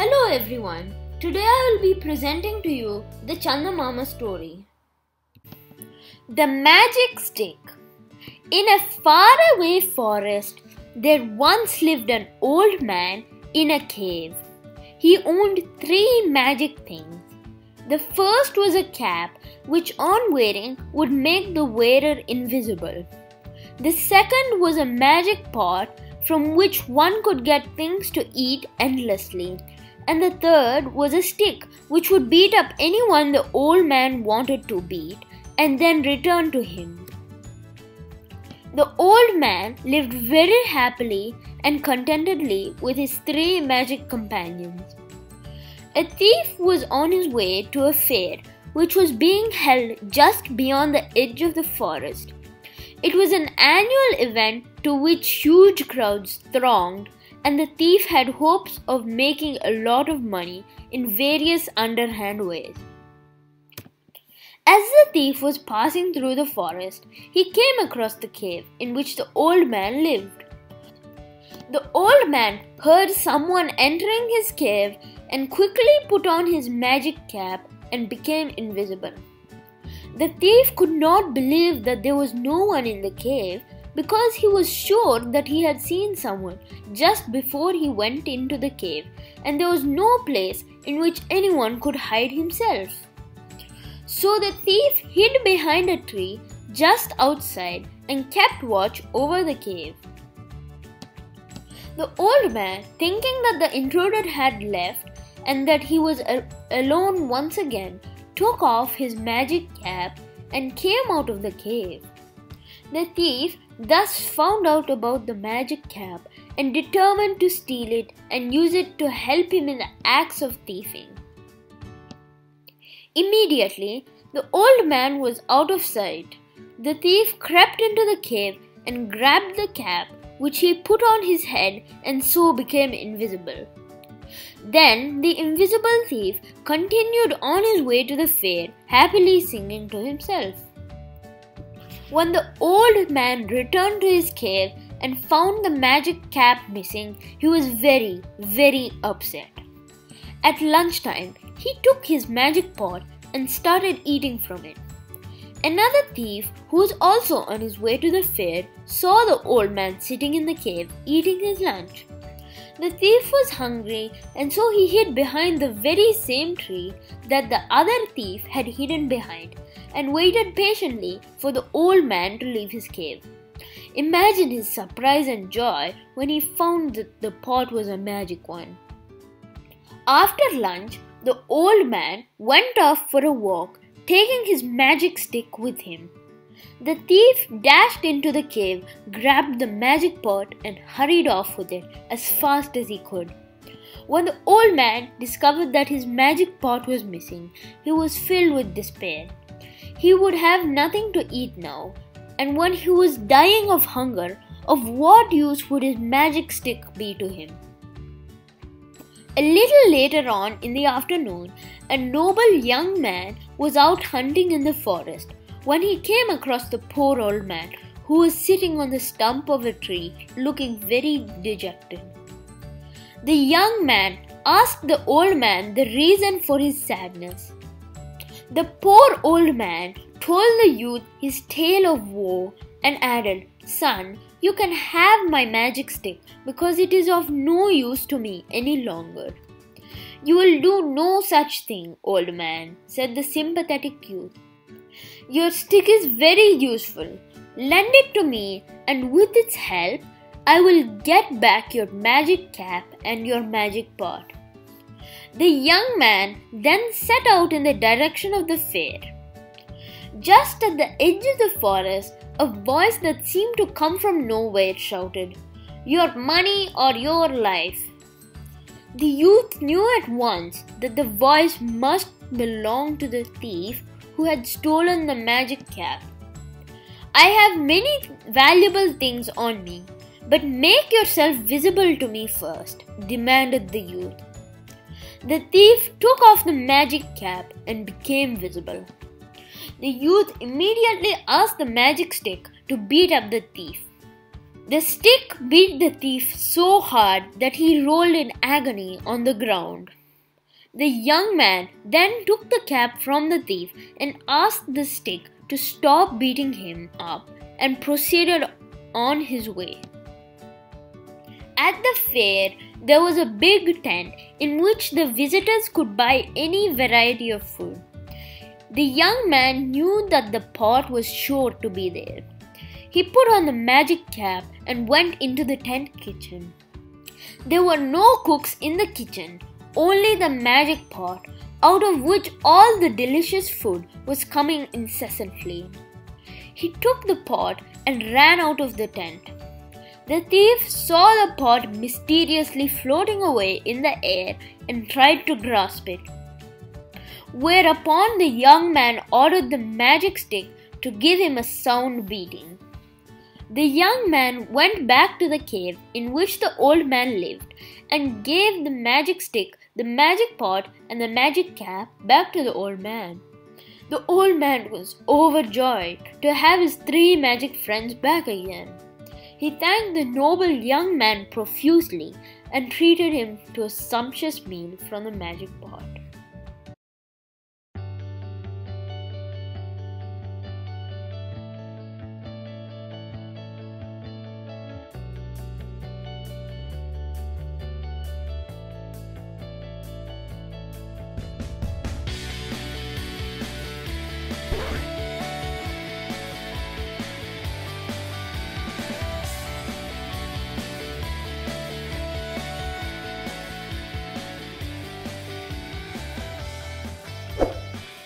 Hello everyone. Today I will be presenting to you the Chandamama story. The Magic Stick. In a faraway forest, there once lived an old man in a cave. He owned 3 magic things. The first was a cap which on wearing would make the wearer invisible. The second was a magic pot from which one could get things to eat endlessly. And the third was a stick which would beat up anyone the old man wanted to beat and then return to him. The old man lived very happily and contentedly with his 3 magic companions. A thief was on his way to a fair which was being held just beyond the edge of the forest. It was an annual event to which huge crowds thronged, and the thief had hopes of making a lot of money in various underhand ways. As the thief was passing through the forest, he came across the cave in which the old man lived. The old man heard someone entering his cave and quickly put on his magic cap and became invisible. The thief could not believe that there was no one in the cave because he was sure that he had seen someone just before he went into the cave, and there was no place in which anyone could hide himself. So the thief hid behind a tree just outside and kept watch over the cave. The old man, thinking that the intruder had left and that he was alone once again, took off his magic cap and came out of the cave. The thief thus found out about the magic cap and determined to steal it and use it to help him in the acts of thieving. Immediately, the old man was out of sight. The thief crept into the cave and grabbed the cap, which he put on his head and so became invisible. Then the invisible thief continued on his way to the fair, happily singing to himself. When the old man returned to his cave and found the magic cap missing, he was very, very upset. At lunchtime, he took his magic pot and started eating from it. Another thief, who was also on his way to the fair, saw the old man sitting in the cave eating his lunch. The thief was hungry, and so he hid behind the very same tree that the other thief had hidden behind and waited patiently for the old man to leave his cave. Imagine his surprise and joy when he found that the pot was a magic one. After lunch, the old man went off for a walk, taking his magic stick with him. The thief dashed into the cave, grabbed the magic pot and hurried off with it as fast as he could. When the old man discovered that his magic pot was missing, he was filled with despair. He would have nothing to eat now, and when he was dying of hunger, of what use would his magic stick be to him? A little later on in the afternoon, a noble young man was out hunting in the forest when he came across the poor old man, who was sitting on the stump of a tree looking very dejected. The young man asked the old man the reason for his sadness. The poor old man told the youth his tale of woe and added, "Son, you can have my magic stick because it is of no use to me any longer." "You will do no such thing, old man," said the sympathetic youth. "Your stick is very useful. Lend it to me, and with its help, I will get back your magic cap and your magic pot." The young man then set out in the direction of the fair. Just at the edge of the forest, a voice that seemed to come from nowhere shouted, "Your money or your life." The youth knew at once that the voice must belong to the thief who had stolen the magic cap. "I have many valuable things on me, but make yourself visible to me first," demanded the youth. The thief took off the magic cap and became visible. The youth immediately asked the magic stick to beat up the thief. The stick beat the thief so hard that he rolled in agony on the ground. The young man then took the cap from the thief and asked the stick to stop beating him up and proceeded on his way. At the fair, there was a big tent in which the visitors could buy any variety of food. The young man knew that the pot was sure to be there. He put on the magic cap and went into the tent kitchen. There were no cooks in the kitchen, only the magic pot, out of which all the delicious food was coming incessantly. He took the pot and ran out of the tent. The thief saw the pot mysteriously floating away in the air and tried to grasp it. Whereupon the young man ordered the magic stick to give him a sound beating. The young man went back to the cave in which the old man lived and gave the magic stick, the magic pot, and the magic cap back to the old man. The old man was overjoyed to have his 3 magic friends back again. He thanked the noble young man profusely and treated him to a sumptuous meal from the magic pot.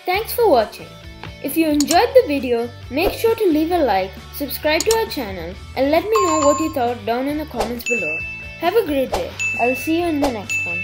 Thanks for watching. If you enjoyed the video, make sure to leave a like, subscribe to our channel, and let me know what you thought down in the comments below. Have a great day. I'll see you in the next one.